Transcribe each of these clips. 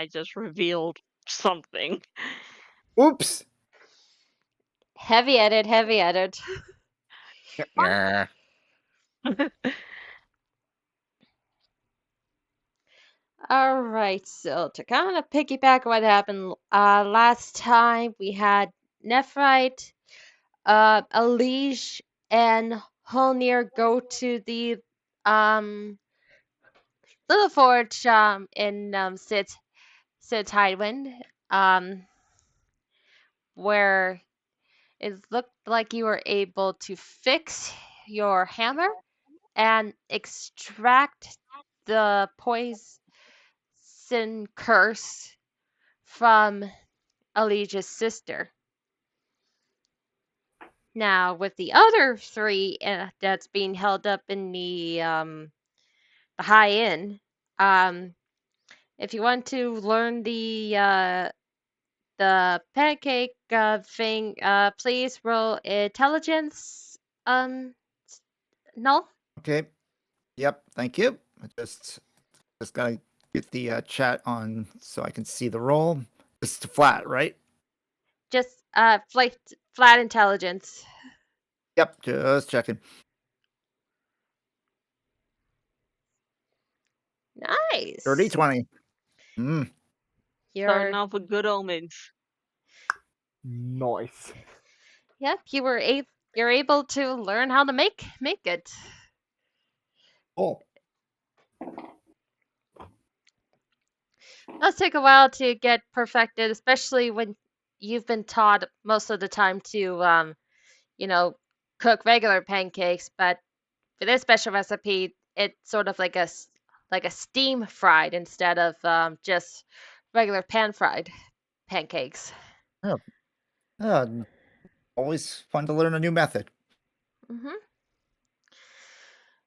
I just revealed something. Oops. Heavy edit, heavy edit. Yeah. All right, so to kind of piggyback what happened last time, we had Nephrite, Elige, and Holnir go to the um little forge in Sid's Hidewind, where it looked like you were able to fix your hammer and extract the poison curse from Elige's sister. Now, with the other three that's being held up in the high inn, um, if you want to learn the pancake thing, please roll intelligence. No. Okay. Yep. Thank you. I just gotta get the chat on so I can see the roll. Just flat, right? Just flat intelligence. Yep. Just checking. Nice. 30, 20. Starting You're off with good omens. Nice. yep. You're able to learn how to make it. Cool. Does take a while to get perfected, especially when you've been taught most of the time to cook regular pancakes. But for this special recipe, it's sort of like a steam fried instead of just regular pan fried pancakes. Yeah. Always fun to learn a new method. hmm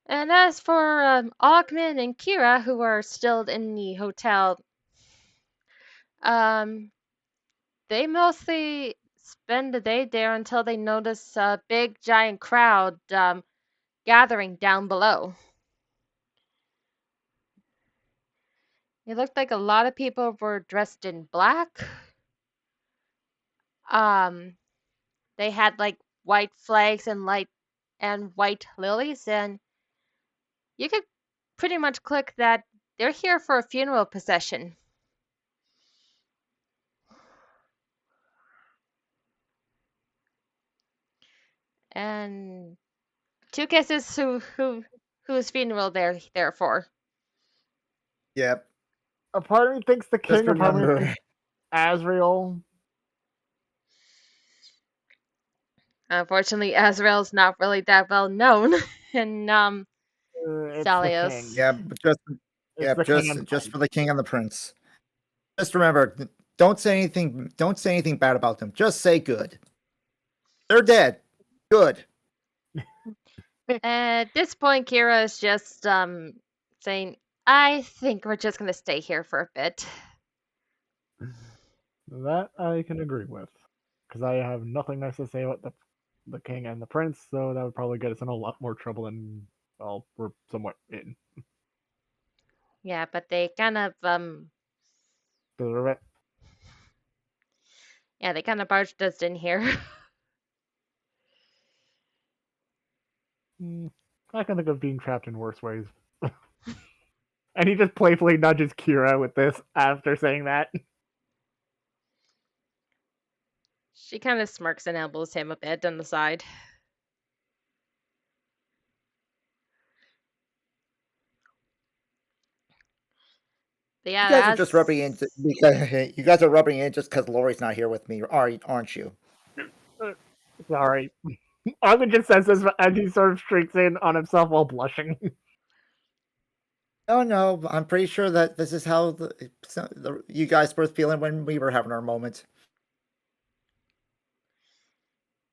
And as for Augment and Kira, who are still in the hotel, um, they mostly spend the day there until they notice a big giant crowd gathering down below. It looked like a lot of people were dressed in black. Um, they had like white flags and white lilies, and you could pretty much click that they're here for a funeral procession. And two guesses whose funeral they're there for. Yep. A part of me thinks the Just king, a part of me remember. thinks Azrael. Unfortunately, Azrael's not really that well known in It's the Salios. king. Yeah, but just It's the king and just prince. for the king and the prince. Just remember, don't say anything bad about them. Just say good. They're dead. Good. At this point, Kira is just saying, "I think we're just gonna stay here for a bit." That I can agree with, because I have nothing nice to say about the king and the prince, so that would probably get us in a lot more trouble than we're somewhat in. Yeah, but they kind of Deserve it. yeah, they kind of barged us in here. I can think of being trapped in worse ways. And he just playfully nudges Kira with this after saying that. She kind of smirks and elbows him a bit on the side. But yeah, You guys are just rubbing in because you guys are rubbing in just because Lori's not here with me, aren't you? Sorry. Arlen just says this as he sort of streaks in on himself while blushing. No, I'm pretty sure that this is how you guys were feeling when we were having our moment.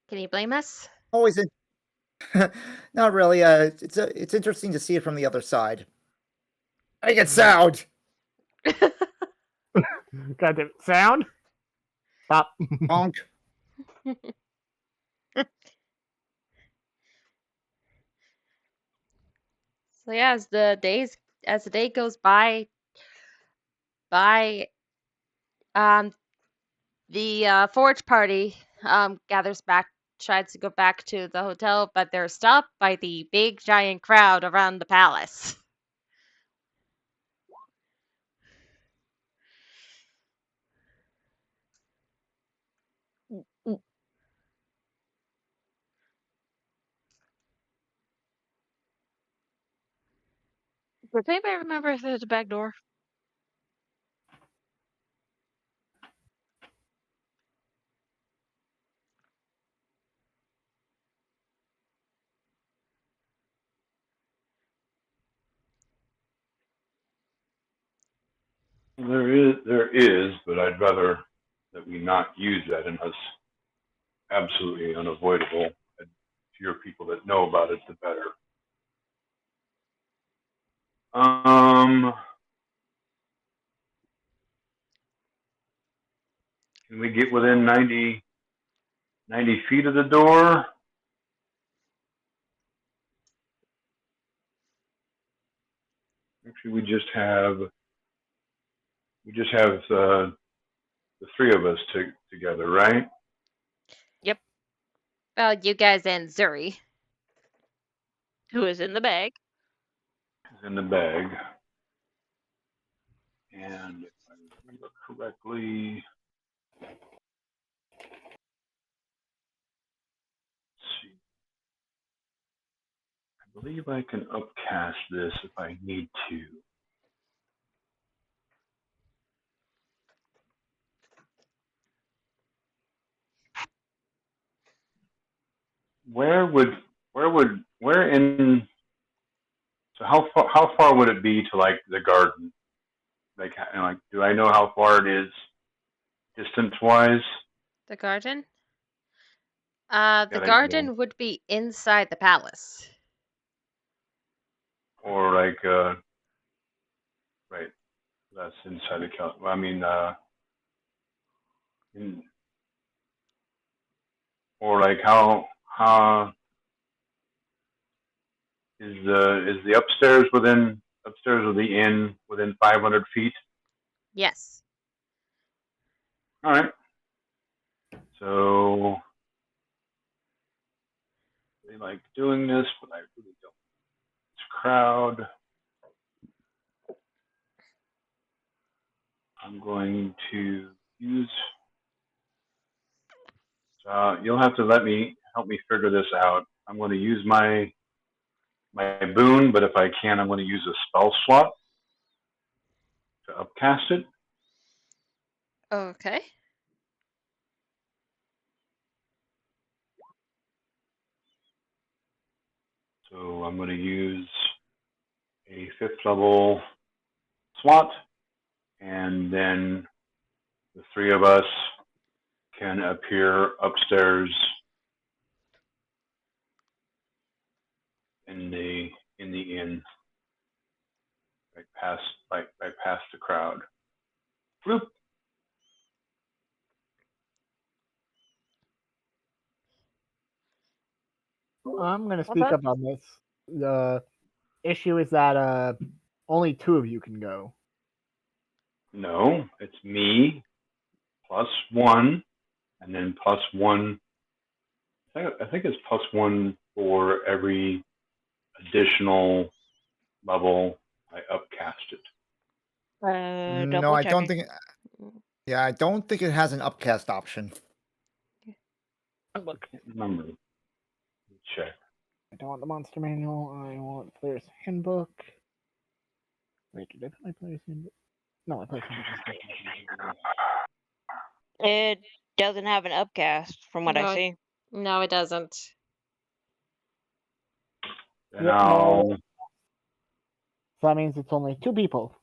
Can you blame us? Always, not really. It's interesting to see it from the other side. Make it sound. Got the sound? Stop. Honk. So yeah, as the day goes by The Forge party gathers back, tries to go back to the hotel, but they're stopped by the big giant crowd around the palace. Does anybody remember if there's a back door? There is, but I'd rather that we not use that unless absolutely unavoidable. The fewer people that know about it, the better. Can we get within 90 feet of the door? Actually, we just have the three of us together, right? Yep. Well, you guys and Zuri. Who is in the bag? It's in the bag. And if I remember correctly, let's see. I believe I can upcast this if I need to. Where in, so how far would it be to like the garden? Like, do I know how far it is distance wise? The garden? The Got idea. garden would be inside the palace. Or like, right, that's inside the well, I mean, in, or like how is the upstairs of the inn within 500 feet? Yes. All right. So they like doing this, but I really don't. It's crowd. I'm going to use. You'll have to help me figure this out. I'm going to use my boon, but if I can, I'm going to use a spell slot to upcast it. Okay. So I'm going to use a 5th level slot, and then the three of us can appear upstairs in the inn, right past the crowd. Bloop. I'm going to speak up on this. The issue is that only 2 of you can go. No, it's me plus 1, and then plus 1. I think it's plus 1 for every additional level I upcast it. No, Double I don't checking. think. Yeah, I don't think it has an upcast option. Look, I can't remember. Let me check. I don't want the monster manual. I want player's handbook. Wait, did I put my player's handbook? No, my player's handbook. It doesn't have an upcast from what I No, see. no, it doesn't. Then Yep, I'll. no. So that means it's only 2 people.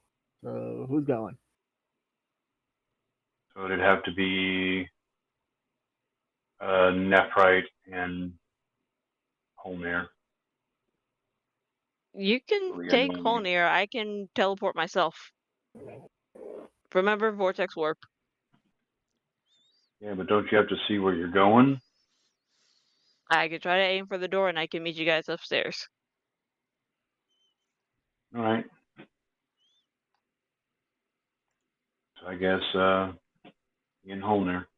So who's going? So it'd have to be Nephrite and Holmir. You can take Holnir. I can teleport myself. Remember Vortex Warp. Yeah, but don't you have to see where you're going? I could try to aim for the door and I can meet you guys upstairs. All right. So I guess in home there.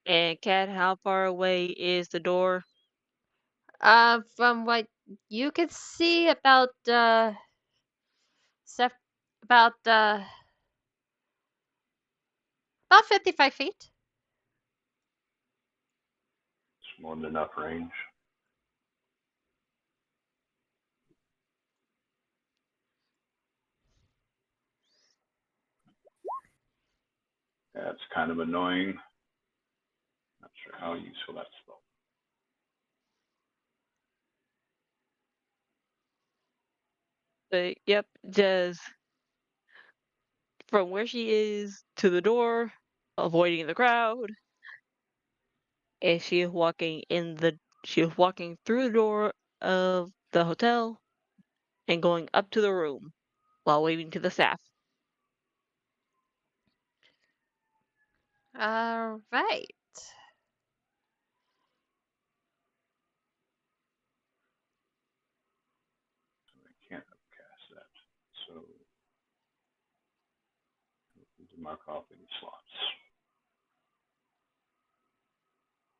And Kat, how far away is the door? From what you could see, about sef- about 55 feet. It's more than enough range. That's kind of annoying. Not sure how useful that's though. But yep, just from where she is to the door, avoiding the crowd, and she is walking through the door of the hotel and going up to the room while waving to the staff. All right. I can't upcast that. So I need to mark off any slots.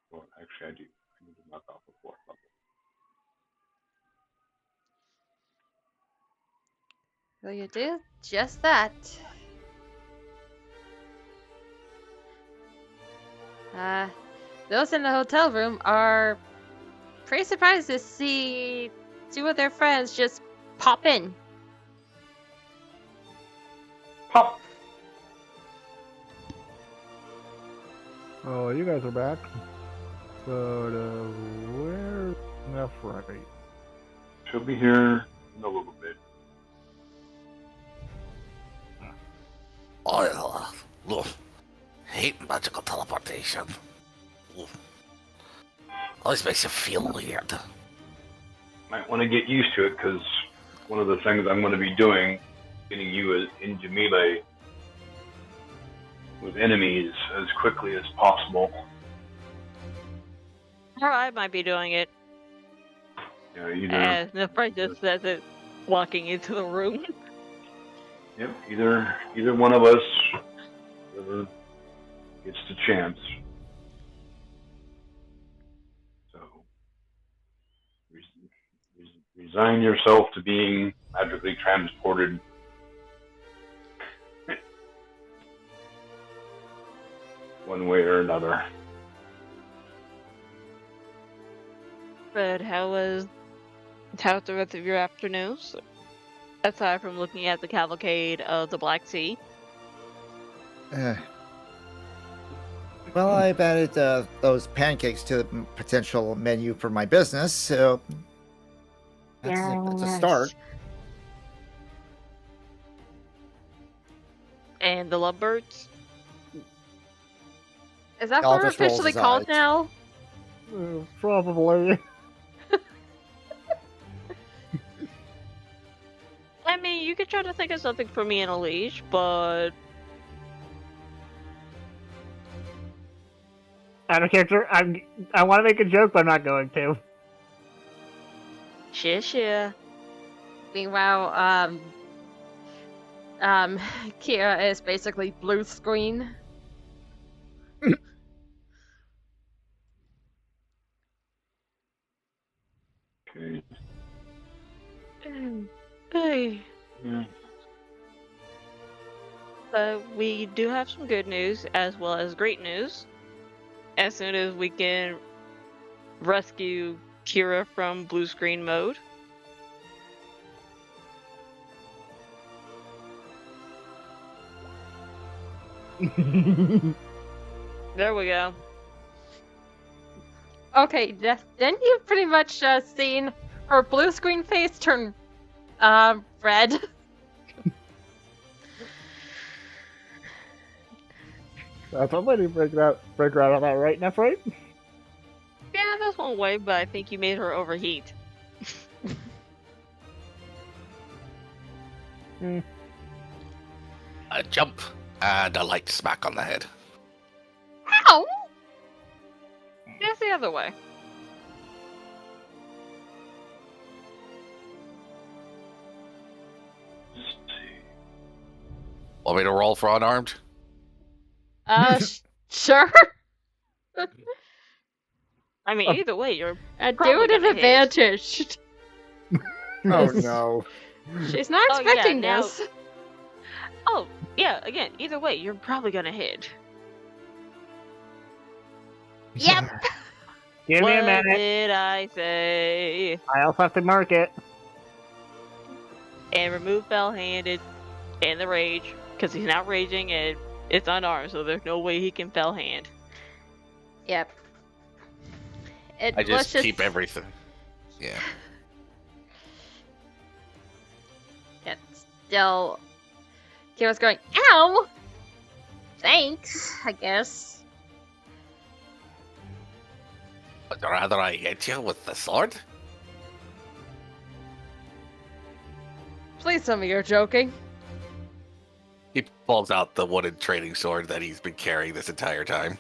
Or actually I do. I need to mark off a fourth level. So you do just that. Those in the hotel room are pretty surprised to see two of their friends just pop in. Pop! Oh, you guys are back. But where's Nephrite? She'll be here in a little bit. I hate magical teleportation. Always makes you feel weird. Might want to get used to it because one of the things I'm going to be doing, getting you into melee with enemies as quickly as possible. Or I might be doing it, You know, either as Nefra just says it, walking into the room. yep, either one of us, whoever gets the chance. So resign yourself to being magically transported. One way or another. But how's the rest of your afternoons? Aside from looking at the cavalcade of the Black Sea. Well, I've added those pancakes to the potential menu for my business, so that's a start. And the lovebirds? Is that I'll what we're just roll officially his called eyes. now? Probably. I mean, you could try to think of something for me and Elise, but Out of character, I want to make a joke, but I'm not going to. shit. Meanwhile, Kira is basically blue screen. Okay. Hey. Yeah. We do have some good news as well as great news. As soon as we can rescue Kira from blue screen mode. There we go. Okay, then you've pretty much seen her blue screen face turn red. That's one way to break her out of that, right, Nephrite? Yeah, that's one way, but I think you made her overheat. A jump and a light smack on the head. Ow! It's the other way. Let's see. Want me to roll for unarmed? Sure. I mean, either way, you're Do probably it at gonna hit. advantage. Oh no. She's not Oh, yeah, expecting now- this. Oh, yeah, again, either way, you're probably gonna hit. Yep. Give me a What minute. did I say? I also have to mark it. And remove fell-handed and the rage, because he's not raging and it's unarmed, so there's no way he can fell-hand. Yep. I Let's just keep everything. Yeah. It's still. Kira's going, ow! Thanks, I guess. Would rather I hit you with the sword? Please tell me you're joking. He pulls out the wooden trading sword that he's been carrying this entire time.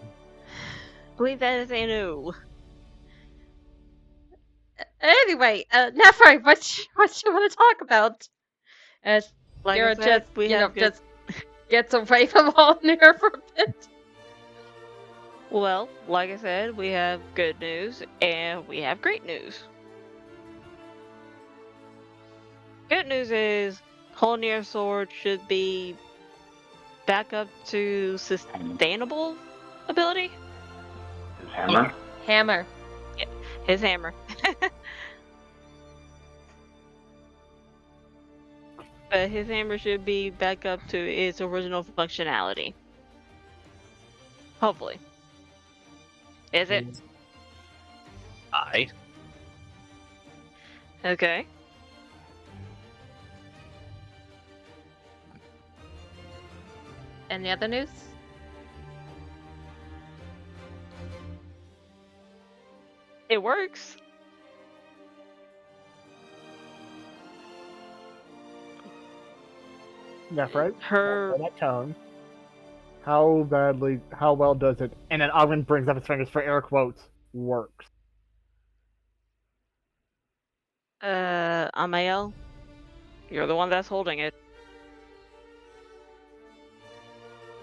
I believe that is a no. Anyway, Nephri, what you want to talk about? As Like I Kira said, just, we have good. just gets away from all near for a bit. Well, like I said, we have good news and we have great news. Good news is Holnir sword should be back up to sustainable ability. His hammer. Hammer. His hammer. But his hammer should be back up to its original functionality. Hopefully. Is it? Aye. Okay. Any other news? It works. Nephri, Her that tone. How well does it? And then Ogren brings up his fingers for air quotes. Works. Amael, you're the one that's holding it.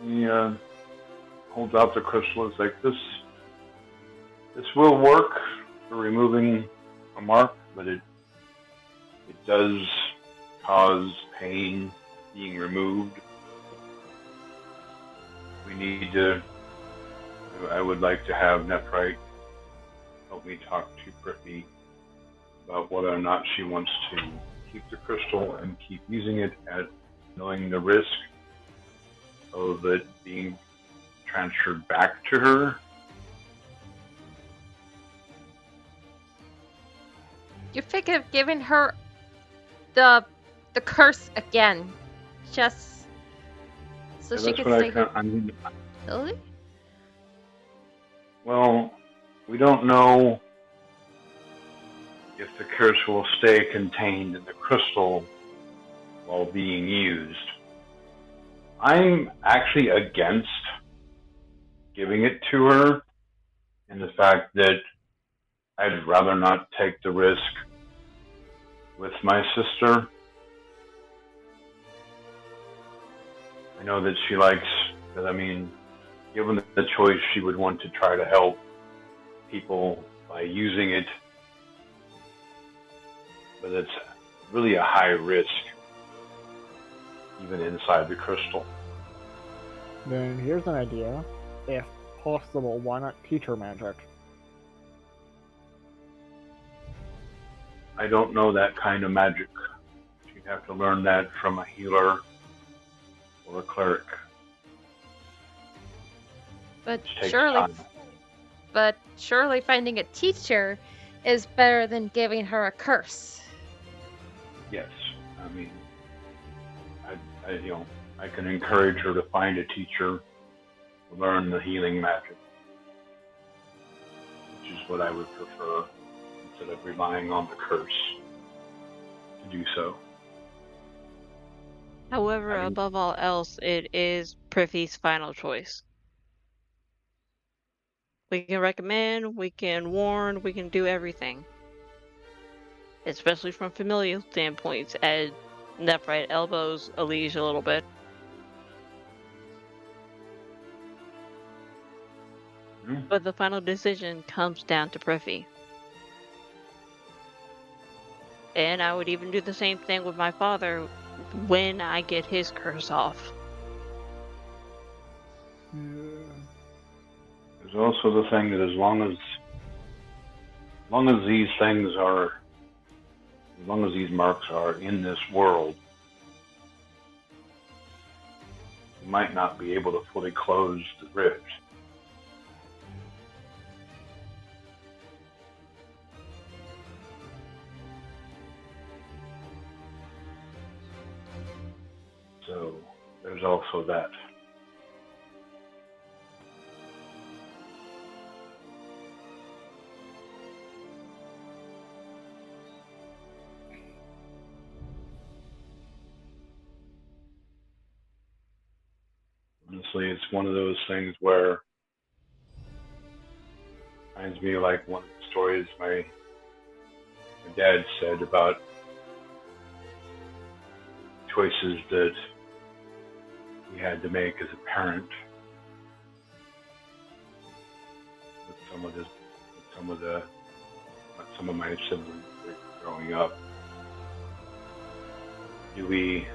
He holds out the crystal. It's like this will work for removing a mark, but it does cause pain being removed. We need to. I would like to have Nephri help me talk to Prithvi about whether or not she wants to keep the crystal and keep using it, at knowing the risk of it being transferred back to her. You think of giving her the curse again, just so Yeah, she that's can what say I mean. really? Well, we don't know if the curse will stay contained in the crystal while being used. I'm actually against giving it to her, in the fact that I'd rather not take the risk with my sister. I know that she likes, but I mean, given the choice, she would want to try to help people by using it, but it's really a high risk, even inside the crystal. Then here's an idea. If possible, why not teach her magic? I don't know that kind of magic. She'd have to learn that from a healer or a cleric. But Which takes surely, time. surely finding a teacher is better than giving her a curse. Yes, I mean, I can encourage her to find a teacher to learn the healing magic, which is what I would prefer, instead of relying on the curse to do so. However, I mean- above all else, it is Prithvi's final choice. We can recommend, we can warn, we can do everything. especially from familial standpoints, as Nephrite elbows Elige a little bit. But the final decision comes down to Prithvi. And I would even do the same thing with my father when I get his curse off. There's also the thing that as long as these things are, as long as these marks are in this world, you might not be able to fully close the rift. So there's also that. Honestly, it's one of those things where it reminds me of like one of the stories my dad said about choices that he had to make as a parent with some of my siblings growing up. Do we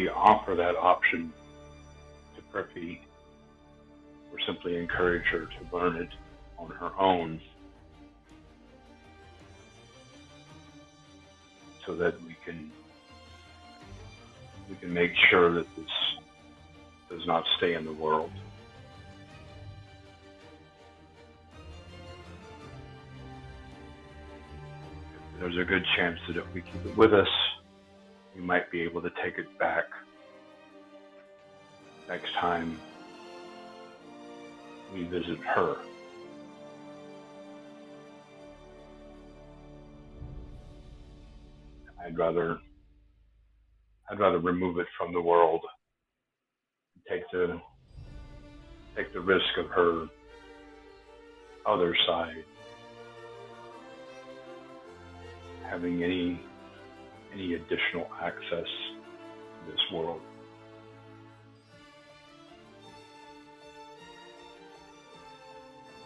offer that option to Prithvi, or simply encourage her to learn it on her own, so that we can make sure that this does not stay in the world? There's a good chance that if we keep it with us, we might be able to take it back next time we visit her. I'd rather remove it from the world, take the risk of her other side having any additional access to this world.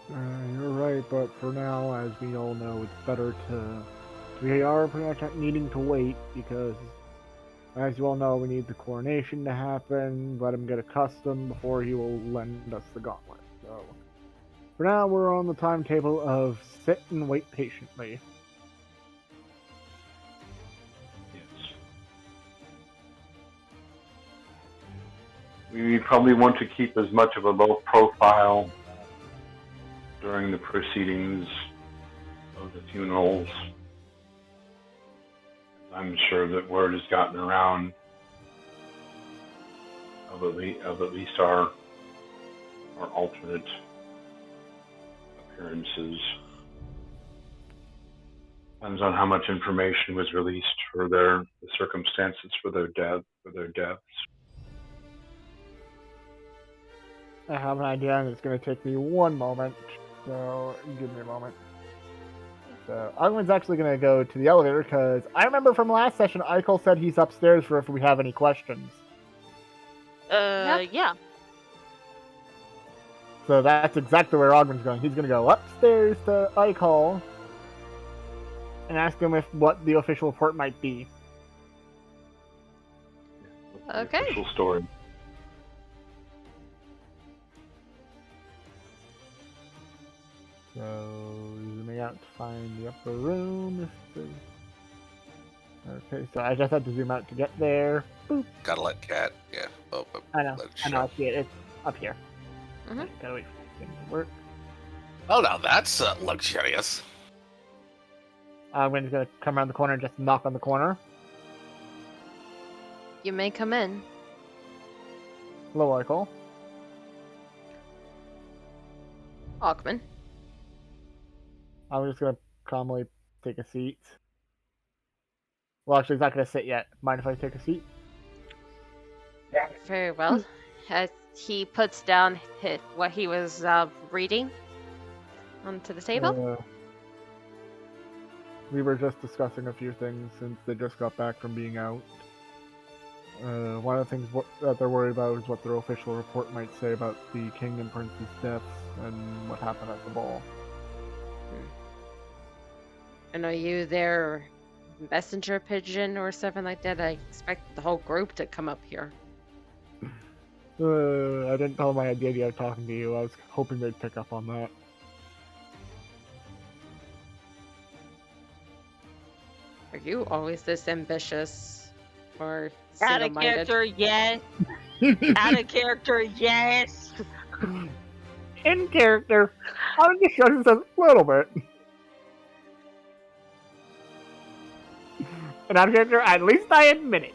You're right, but for now, as we all know, it's better to... We are pretty much needing to wait, because, as you all know, we need the coronation to happen, let him get accustomed before he will lend us the gauntlet. So, for now, we're on the timetable of sit and wait patiently. Yes. We probably want to keep as much of a low profile during the proceedings of the funerals. I'm sure that word has gotten around of at least our alternate appearances. Depends on how much information was released for the circumstances for their deaths. I have an idea, and it's going to take me one moment, so give me a moment. So, Ogman's actually going to go to the elevator, because I remember from last session, Eichel said he's upstairs for if we have any questions. Yeah. So that's exactly where Ogman's going. He's going to go upstairs to Eichel and ask him what the official report might be. Okay. The official story. So, zooming out to find the upper room. Okay, so I just had to zoom out to get there. Boop. Gotta let Cat. Yeah. Oh, I know. let it I know. I show. see it. It's up here. Mhm. Gotta wait for it to work. Oh, now that's luxurious. I'm just gonna come around the corner and just knock on the corner. You may come in. Hello, Eichel. Aukman. I'm just gonna calmly take a seat. Well, actually, he's not gonna sit yet. Mind if I take a seat? Very well. As he puts down what he was reading onto the table. We were just discussing a few things since they just got back from being out. One of the things that they're worried about is what their official report might say about the king and prince's deaths and what happened at the ball. And are you their messenger pigeon or something like that? I expect the whole group to come up here. I didn't tell them I had the idea of talking to you. I was hoping they'd pick up on that. Are you always this ambitious or Out of single-minded? character, yes. Out of character, yes. In character, I'm just judging this a little bit. And out of character, at least I admit it.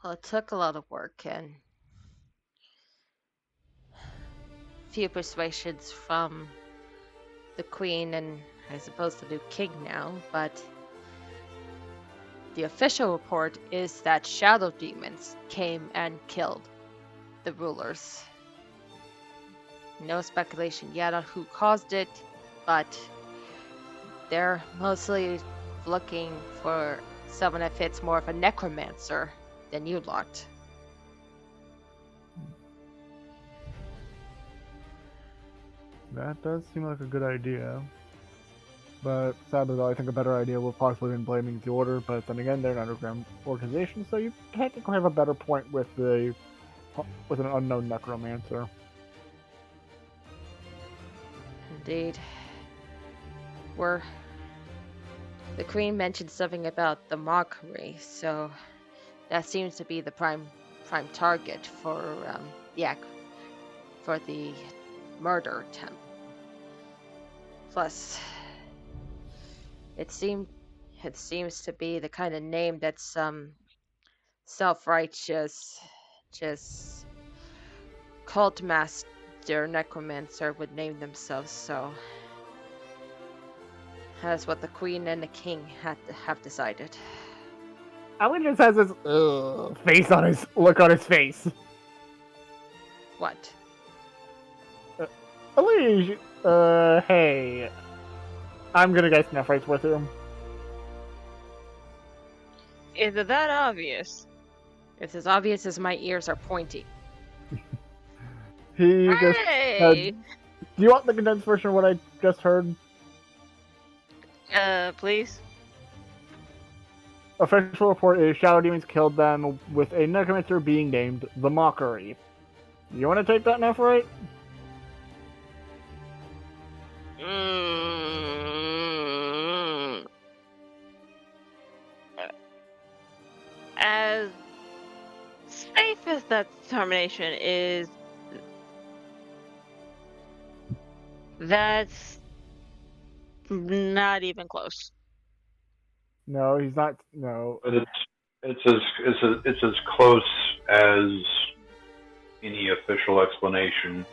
Well, it took a lot of work and few persuasions from the queen and I suppose the new king now, but the official report is that shadow demons came and killed the rulers. No speculation yet on who caused it, but they're mostly looking for someone that fits more of a necromancer than you lot. That does seem like a good idea. But sadly, though, I think a better idea would possibly been blaming the Order. But then again, they're an underground organization, so you technically have a better point with an unknown necromancer. Indeed. The Queen mentioned something about the mockery, so that seems to be the prime target for the murder attempt. Plus, it seems to be the kind of name that some self-righteous, just cult master necromancer would name themselves. So that's what the Queen and the King have decided. Alan just has this look on his face. What? Elige, hey. I'm gonna guess Nephrite's with him. Is it that obvious? It's as obvious as my ears are pointy. He just Hey! do you want the condensed version of what I just heard? Please? Official report is Shadow Demons killed them with a necromancer being named the Mockery. You want to take that, Nephrite? As safe as that determination is, that's not even close. No, he's not. No. But it's as close as any official explanation.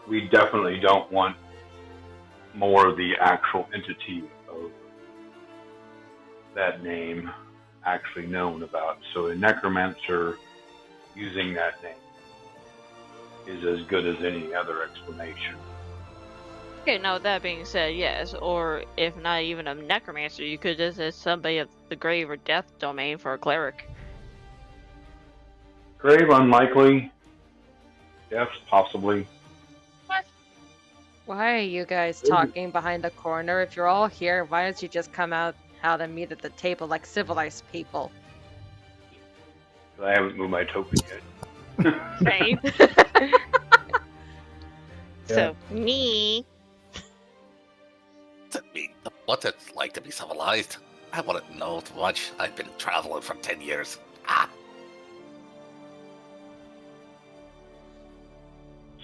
We definitely don't want more of the actual entity of that name actually known about. So a necromancer using that name is as good as any other explanation. Okay, now that being said, yes, or if not even a necromancer, you could just as somebody of the grave or death domain for a cleric. Grave unlikely. Death possibly. What? Why are you guys talking behind the corner? If you're all here, why don't you just come out and meet at the table like civilized people? I haven't moved my token yet. Same. So, me. What's it like to be civilized? I wouldn't know too much. I've been traveling for 10 years. Ah.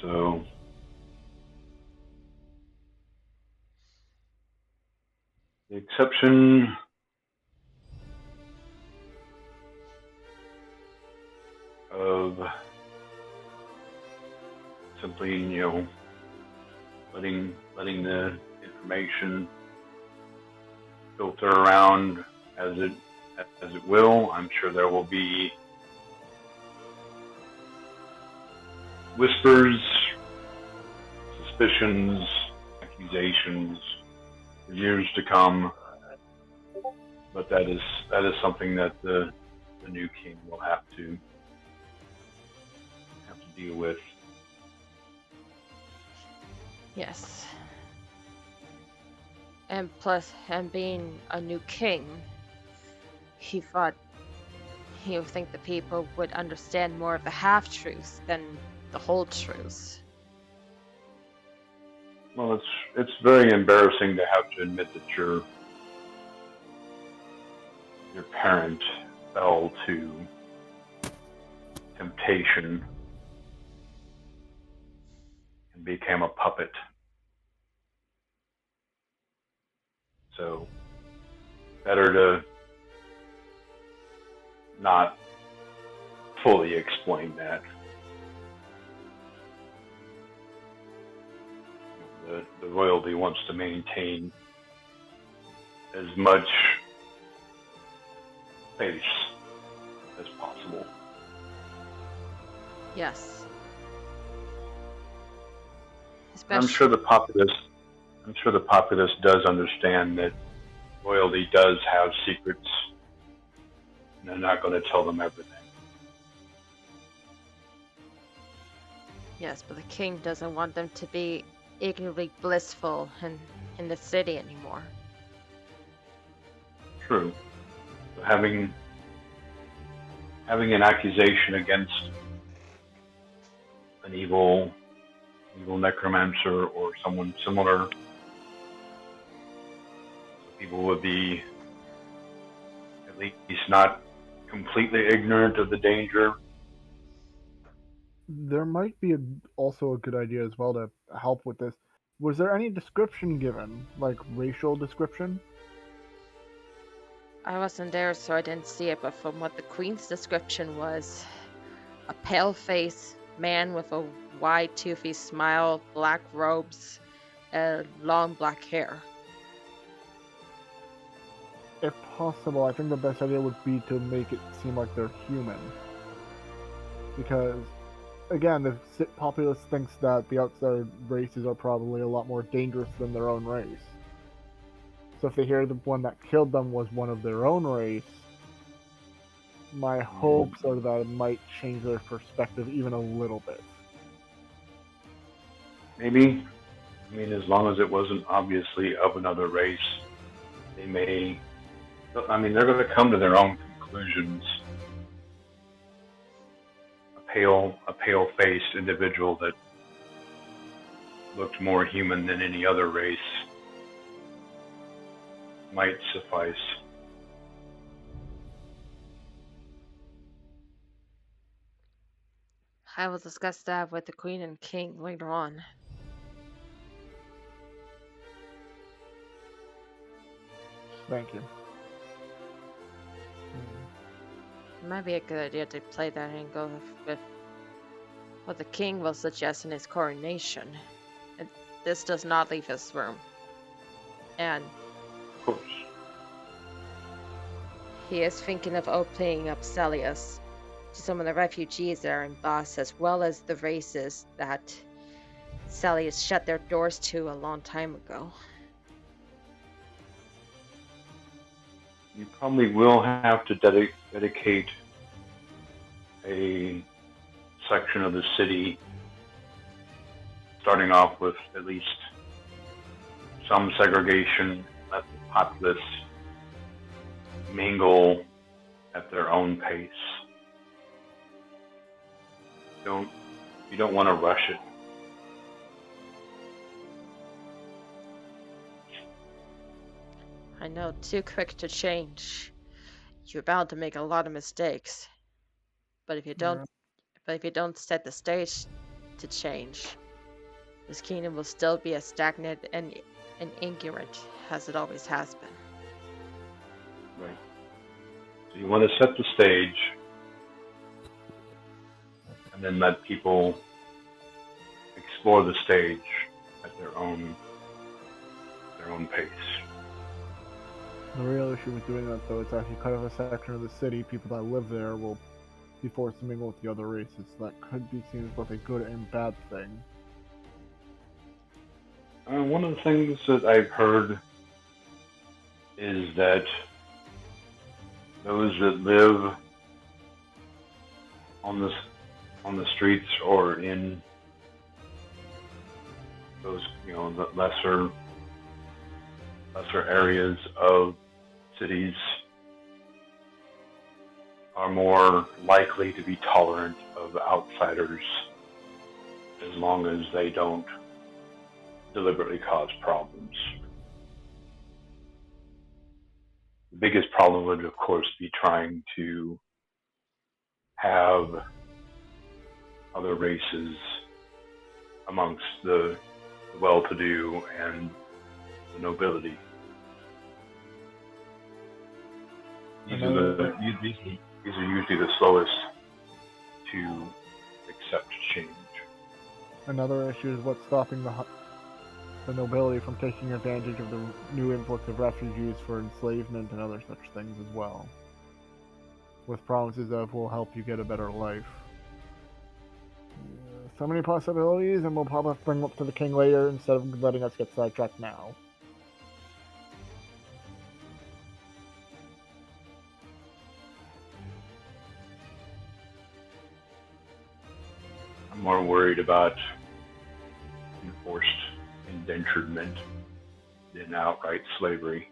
So, the exception of simply, letting the information filter around as it will. I'm sure there will be whispers, suspicions, accusations for years to come. But that is something that the new king will have to deal with. Yes. And plus, him being a new king, he thought he would think the people would understand more of the half-truths than the whole truths. Well, it's very embarrassing to have to admit that your parent fell to temptation and became a puppet. So, better to not fully explain that. The royalty wants to maintain as much face as possible. Yes. I'm sure the populace does understand that royalty does have secrets, and they're not going to tell them everything. Yes, but the king doesn't want them to be ignorantly blissful in the city anymore. True. So having an accusation against an evil necromancer or someone similar, so people would be at least not completely ignorant of the danger. There might be also a good idea as well to help with this. Was there any description given, like racial description? I wasn't there, so I didn't see it, but from what the queen's description was, a pale-faced man with a wide, toothy smile, black robes, and long black hair. If possible, I think the best idea would be to make it seem like they're human. Because, again, the populace thinks that the outside races are probably a lot more dangerous than their own race. So if they hear the one that killed them was one of their own race, my hopes are that it might change their perspective even a little bit. Maybe. I mean, as long as it wasn't obviously of another race, they may. I mean, they're going to come to their own conclusions. A pale-faced individual that looked more human than any other race might suffice. I will discuss that with the queen and king later on. Thank you. It might be a good idea to play that angle with what the king will suggest in his coronation. This does not leave his room. And Of course. he is thinking of opening up Celius to some of the refugees that are in Boss, as well as the races that Celius shut their doors to a long time ago. You probably will have to dedicate a section of the city, starting off with at least some segregation, let the populace mingle at their own pace. You don't want to rush it. I know, too quick to change. You're bound to make a lot of mistakes. But if you don't set the stage to change, this kingdom will still be as stagnant and ignorant as it always has been. Right. So you want to set the stage and then let people explore the stage at their own pace. The real issue with doing that, though, is that if you cut off a section of the city, people that live there will be forced to mingle with the other races. So that could be seen as both a good and bad thing. One of the things that I've heard is that those that live on the streets or in those the lesser areas of cities are more likely to be tolerant of outsiders as long as they don't deliberately cause problems. The biggest problem would, of course, be trying to have other races amongst the well-to-do and the nobility. These are usually the slowest to accept change. Another issue is what's stopping the nobility from taking advantage of the new influx of refugees for enslavement and other such things as well, with promises of we'll help you get a better life. So many possibilities, and we'll probably have to bring them up to the king later instead of letting us get sidetracked now. I'm more worried about enforced indenturement than outright slavery.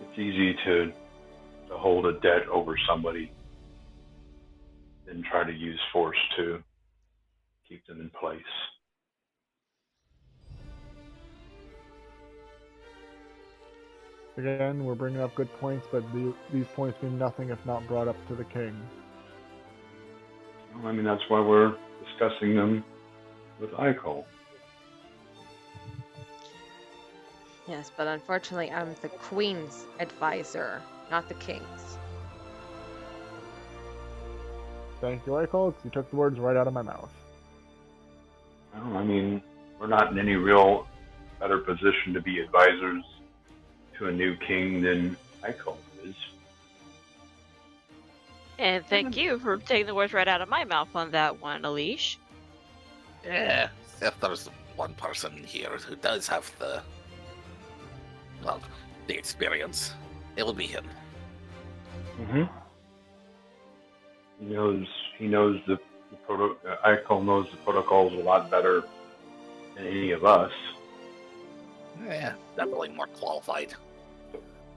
It's easy to hold a debt over somebody than try to use force to keep them in place. Again, we're bringing up good points, but these points mean nothing if not brought up to the king. Well, I mean, that's why we're discussing them with Icole. Yes, but unfortunately, I'm the queen's advisor, not the king's. Thank you, Eichel. You took the words right out of my mouth. Well, I mean, we're not in any real better position to be advisors to a new king than Icole is. And thank you for taking the words right out of my mouth on that one, Alish. Yeah, if there's one person here who does have the experience, it will be him. Mm-hmm. He knows the Icole knows the protocols a lot better than any of us. Yeah, definitely more qualified.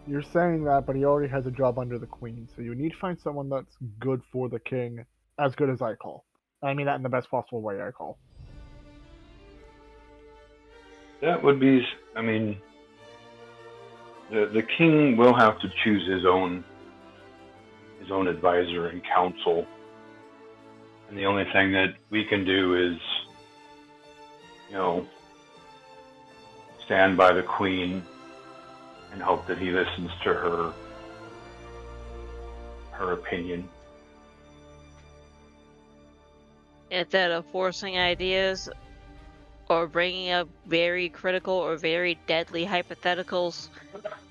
You're saying that, but he already has a job under the queen, so you need to find someone that's good for the king, as good as Eichel. I mean that in the best possible way, Eichel. That would be, I mean, the king will have to choose his own advisor and counsel, and the only thing that we can do is, stand by the queen and hope that he listens to her opinion. Instead of forcing ideas or bringing up very critical or very deadly hypotheticals,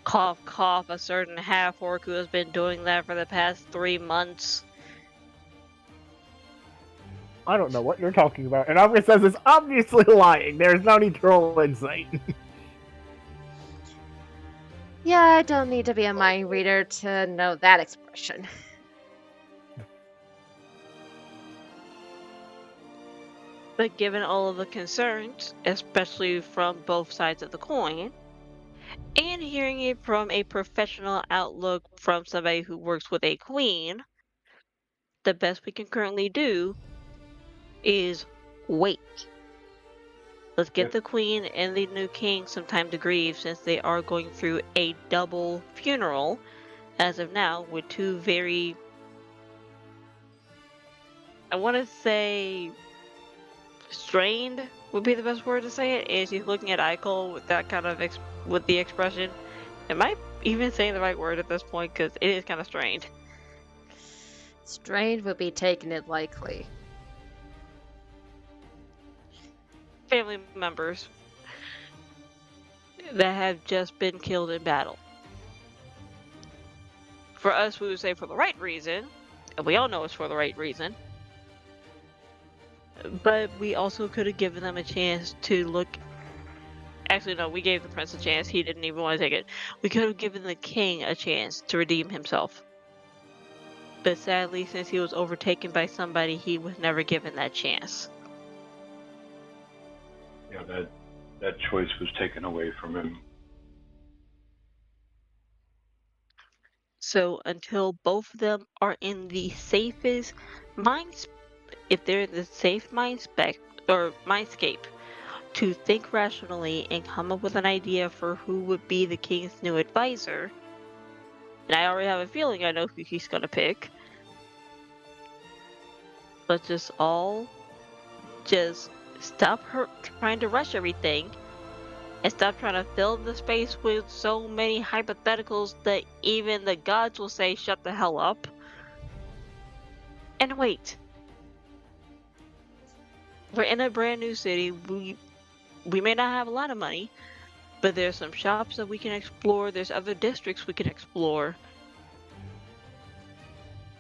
cough, cough, a certain half-orc who has been doing that for the past 3 months. I don't know what you're talking about, and Albert says it's obviously lying. There's no need to roll insight. Yeah, I don't need to be a mind reader to know that expression. But given all of the concerns, especially from both sides of the coin, and hearing it from a professional outlook from somebody who works with a queen, the best we can currently do is wait. Let's get the queen and the new king some time to grieve, since they are going through a double funeral as of now, with two very, I want to say, strained would be the best word to say it. Is he's looking at Eichel with that kind of with the expression. Am I even saying the right word at this point? Because it is kind of strained. Strained would be taking it likely. Family members. that have just been killed in battle. For us, we would say for the right reason, and we all know it's for the right reason. But we also could have given them a chance to look. Actually, no, we gave the prince a chance. He didn't even want to take it. We could have given the king a chance to redeem himself. But sadly, since he was overtaken by somebody, he was never given that chance. Yeah, that choice was taken away from him. So until both of them are in the safest minds, if they're in the safe mindscape, to think rationally and come up with an idea for who would be the king's new advisor, and I already have a feeling I know who he's gonna pick. Let's just all just stop trying to rush everything and stop trying to fill the space with so many hypotheticals that even the gods will say shut the hell up. And wait. We're in a brand new city. We may not have a lot of money, but there's some shops that we can explore. There's other districts we can explore.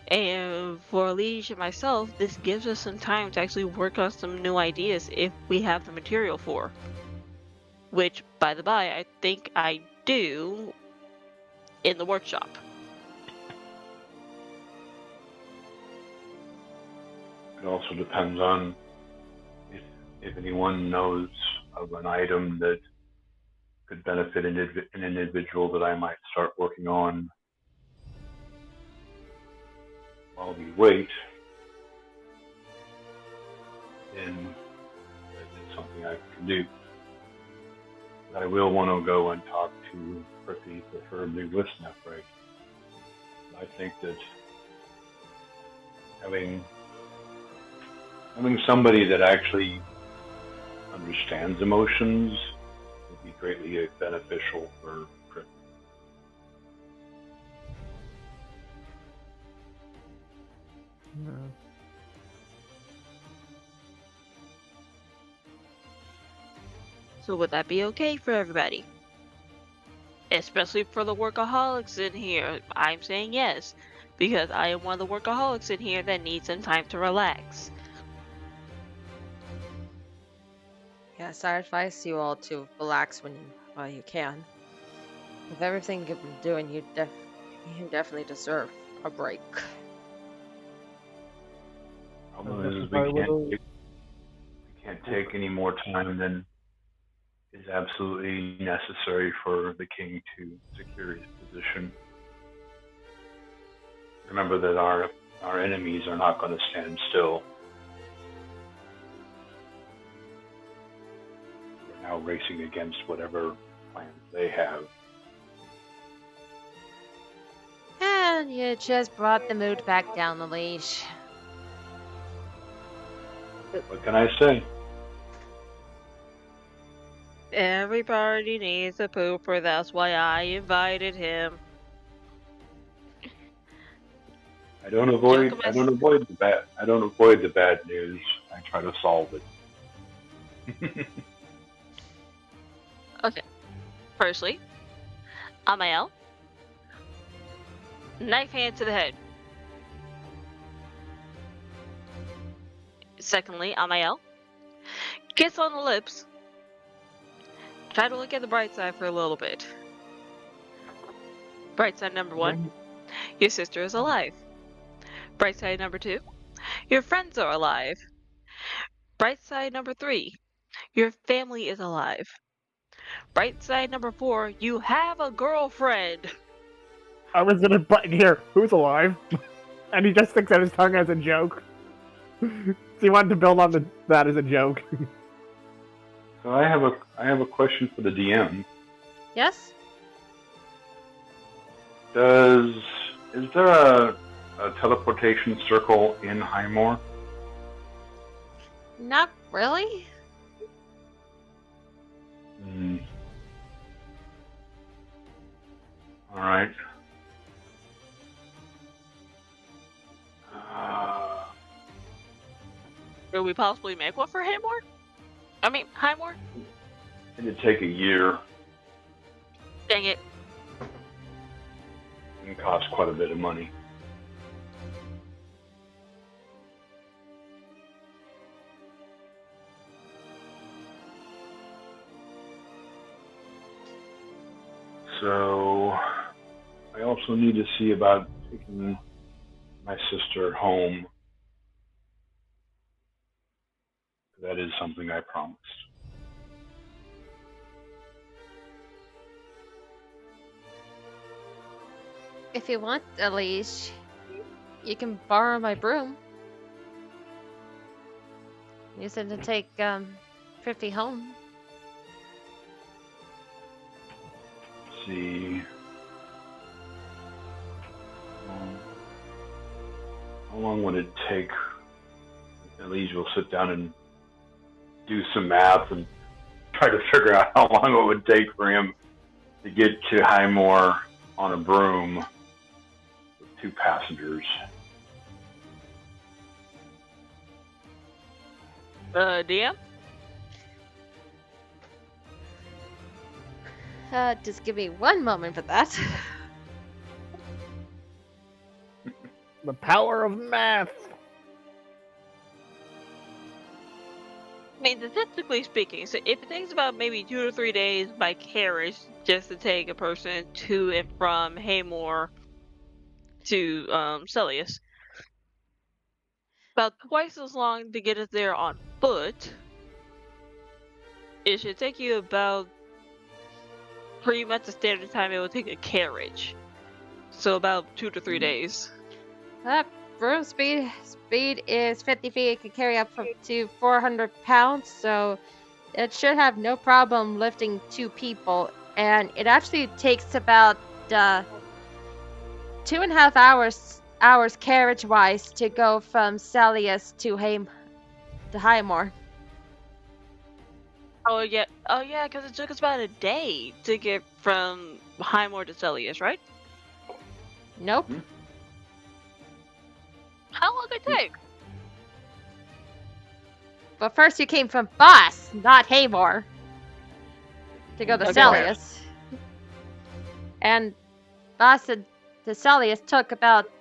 And for Liege and myself, this gives us some time to actually work on some new ideas if we have the material for. Which, by the by, I think I do in the workshop. It also depends on if anyone knows of an item that could benefit an individual that I might start working on while we wait, then it's something I can do. But I will want to go and talk to Prithvi, preferably with Snapdragon. I think that having somebody that actually understands emotions would be greatly beneficial for Prithvi. No. So would that be okay for everybody? Especially for the workaholics in here. I'm saying yes, because I am one of the workaholics in here that needs some time to relax. Yes, I advise you all to relax while you can. With everything you've been doing, you definitely deserve a break. Problem is, If I will- we can't take any more time than is absolutely necessary for the king to secure his position. Remember that our enemies are not going to stand still. We're now racing against whatever plans they have. And you just brought the mood back down the leash. What can I say? Everybody needs a pooper, that's why I invited him. I don't avoid the bad news. I try to solve it. Okay. Firstly, Amael. Knife hand to the head. Secondly, Amael. Kiss on the lips. Try to look at the bright side for a little bit. Bright side number 1, your sister is alive. Bright side number 2, your friends are alive. Bright side number 3, your family is alive. Bright side number 4, you have a girlfriend. I was gonna button here. Who's alive? And he just sticks out his tongue as a joke. So he wanted to build on that as a joke. So I have a question for the DM. Yes? Is there a teleportation circle in Highmore? Not really. All right. Will we possibly make one for Highmore? It'd take a year. Dang it. It costs quite a bit of money. So, I also need to see about taking my sister home. That is something I promised. If you want a leash, you can borrow my broom. Use it to take Prithvi home. Let's see. How long would it take? At least we'll sit down and do some math and try to figure out how long it would take for him to get to Highmore on a broom with 2 passengers. DM? Just give me one moment for that. The power of math. I mean, statistically speaking, so if it takes about maybe 2 to 3 days by carriage just to take a person to and from Haymore to Celius, about twice as long to get us there on foot. It should take you about pretty much the standard time it would take a carriage. So about 2 to 3 days. Broom speed is 50 feet. It can carry up to 400 pounds, so it should have no problem lifting 2 people. And it actually takes about 2.5 hours carriage-wise to go from Celius to Highmore. Oh yeah, because it took us about a day to get from Highmore to Celius, right? Nope. How long did it take? But first you came from Boss, not Haymore, to go to Okay. Celius. And Boss to Celius took about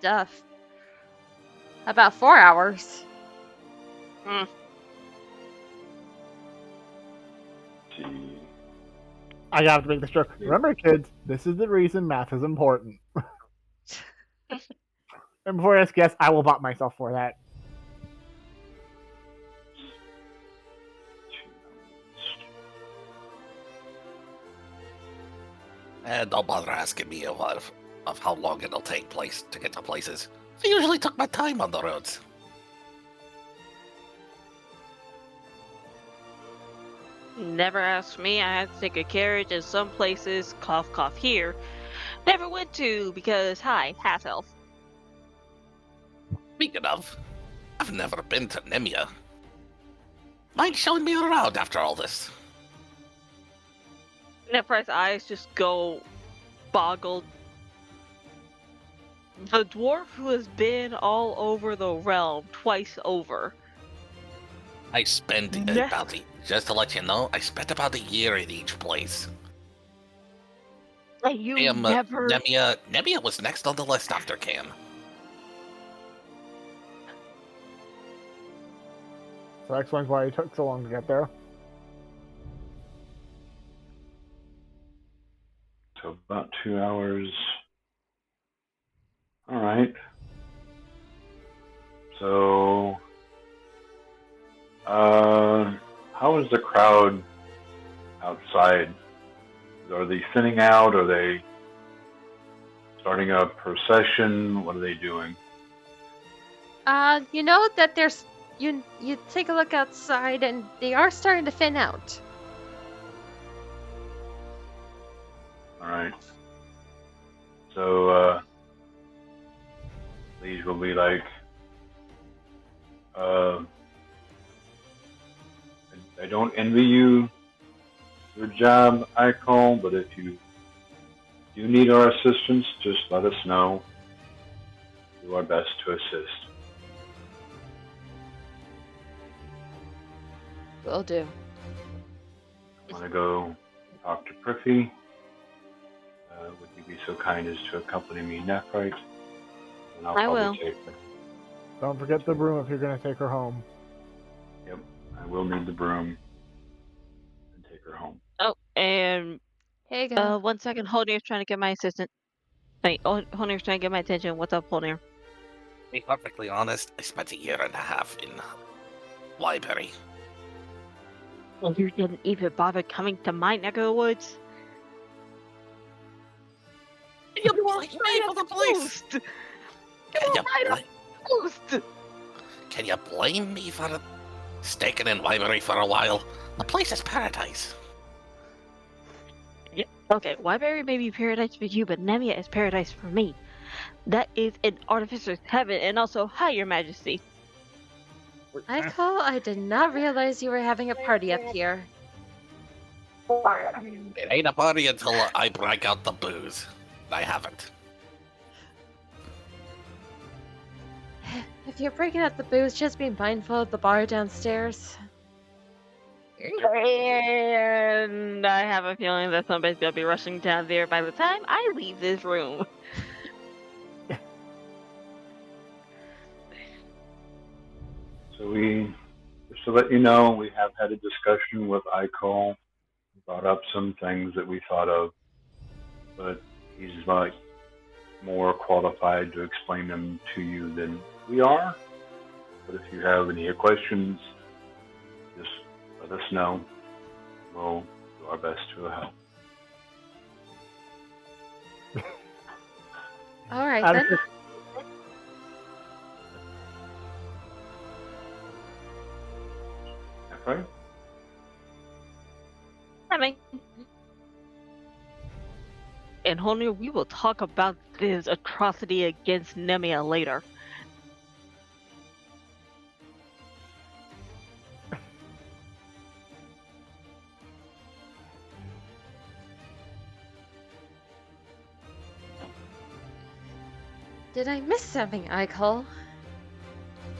4 hours. Hmm. I have to make this joke. Remember, kids, this is the reason math is important. And before I guess, I will bot myself for that. And don't bother asking me of how long it'll take place to get to places. I usually took my time on the roads. Never asked me. I had to take a carriage in some places, cough cough here. Never went to because hi, half elf. Speaking of, I've never been to Nemia. Mind showing me around after all this? Nephri's eyes just go boggled. The dwarf who has been all over the realm twice over. I spent just to let you know, I spent about a year in each place. And you never. Nemia was next on the list after Cam. So that explains why it took so long to get there. So about 2 hours. All right. So, how is the crowd outside? Are they thinning out? Are they starting a procession? What are they doing? You know that there's you take a look outside and they are starting to thin out. All right. So, these will be like, I don't envy you your job, I call, but if you do need our assistance, just let us know. Do our best to assist. Will do. Want to go talk to Prithvi? would you be so kind as to accompany me, Nephrite? And I'll I probably will. take her. Don't forget the broom if you're going to take her home. Yep, I will need the broom and take her home. Oh, and Here you go. 1 second. Holnir's trying to get my assistant. Wait, Holnir's trying to get my attention. What's up, Holnir? To be perfectly honest, I spent a year and a half in library. Well, you didn't even bother coming to my neck of the woods. You You were blame me right for up the the place. coast. Can You you, were right up bla- the coast. can you blame me for staking in library for a while? The place is paradise. Yeah. Okay, Wyberry may be paradise for you, but Nemia is paradise for me. That is an artificer's heaven, and also, hi, Your Majesty. I did not realize you were having a party up here. It ain't a party until I break out the booze. I haven't. If you're breaking out the booze, just be mindful of the bar downstairs. And I have a feeling that somebody's gonna be rushing down there by the time I leave this room. So just to let you know, we have had a discussion with ICOL, brought up some things that we thought of, but he's like more qualified to explain them to you than we are. But if you have any questions, just let us know. We'll do our best to help. All right Out then. of- Okay? Coming. And Holnir, we will talk about this atrocity against Nemia later. Did I miss something, Icol?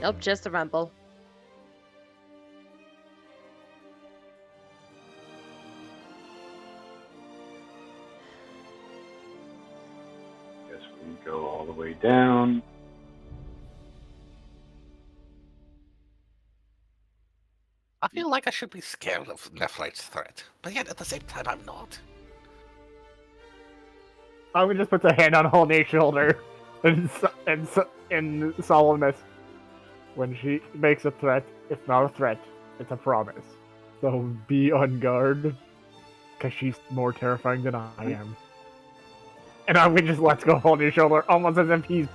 Nope, just a rumble. Guess we go all the way down. I feel like I should be scared of Nephrite's threat, but yet at the same time I'm not. Awi just puts a hand on Holnir's shoulder in solemnness. When she makes a threat, it's not a threat, it's a promise. So be on guard, because she's more terrifying than I am. And Awi just lets go of Holnir's shoulder, almost as if he's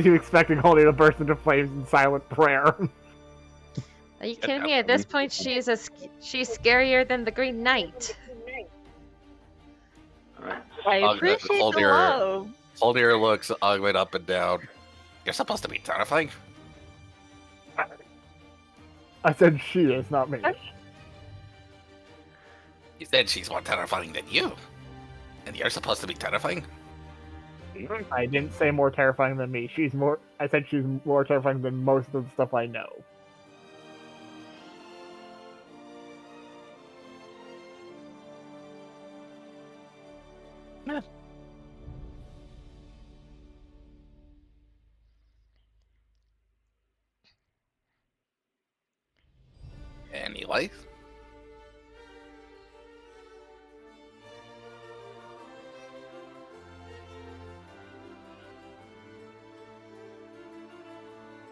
expecting Holnir to burst into flames in silent prayer. Are you kidding me? At this point, she's scarier than the Green Knight. All right. I Okay, appreciate hold the your- love. Holdir looks Ogwin up and down. You're supposed to be terrifying. I said she is, not me. You said she's more terrifying than you. And you're supposed to be terrifying? I didn't say more terrifying than me. I said she's more terrifying than most of the stuff I know. Anyway.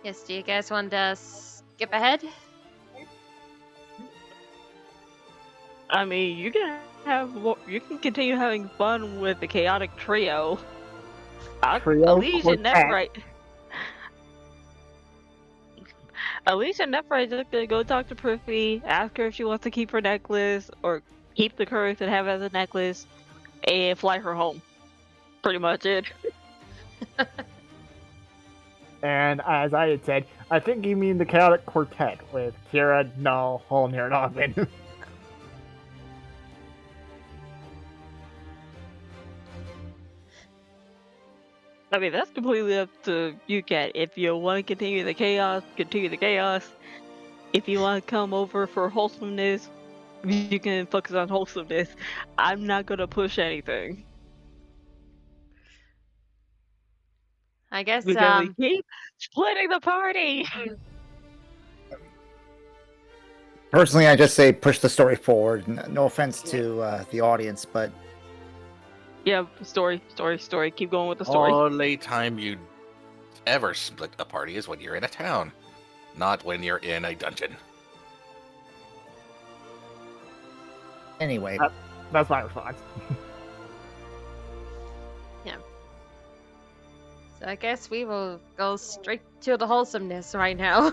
Yes, do you guys want to skip ahead? I mean, you can continue having fun with the chaotic trio. Trio Alicia and quartet. Nephrite. Alicia and Nephrite is gonna go talk to Prithvi, ask her if she wants to keep her necklace or keep the courage and have it as a necklace, and fly her home. Pretty much it. And as I had said, I think you mean the chaotic quartet with Kira, Null, Holnir, and Ogden. I mean, that's completely up to you, Kat. If you want to continue the chaos, continue the chaos. If you want to come over for wholesomeness, You can focus on wholesomeness. I'm not gonna push anything. I guess We're gonna keep splitting the party. Personally, I just say push the story forward. No offense to the audience, but Yeah, story. Keep going with the story. Only time you ever split a party is when you're in a town, not when you're in a dungeon. anyway. That's my response. So I guess we will go straight to the wholesomeness right now.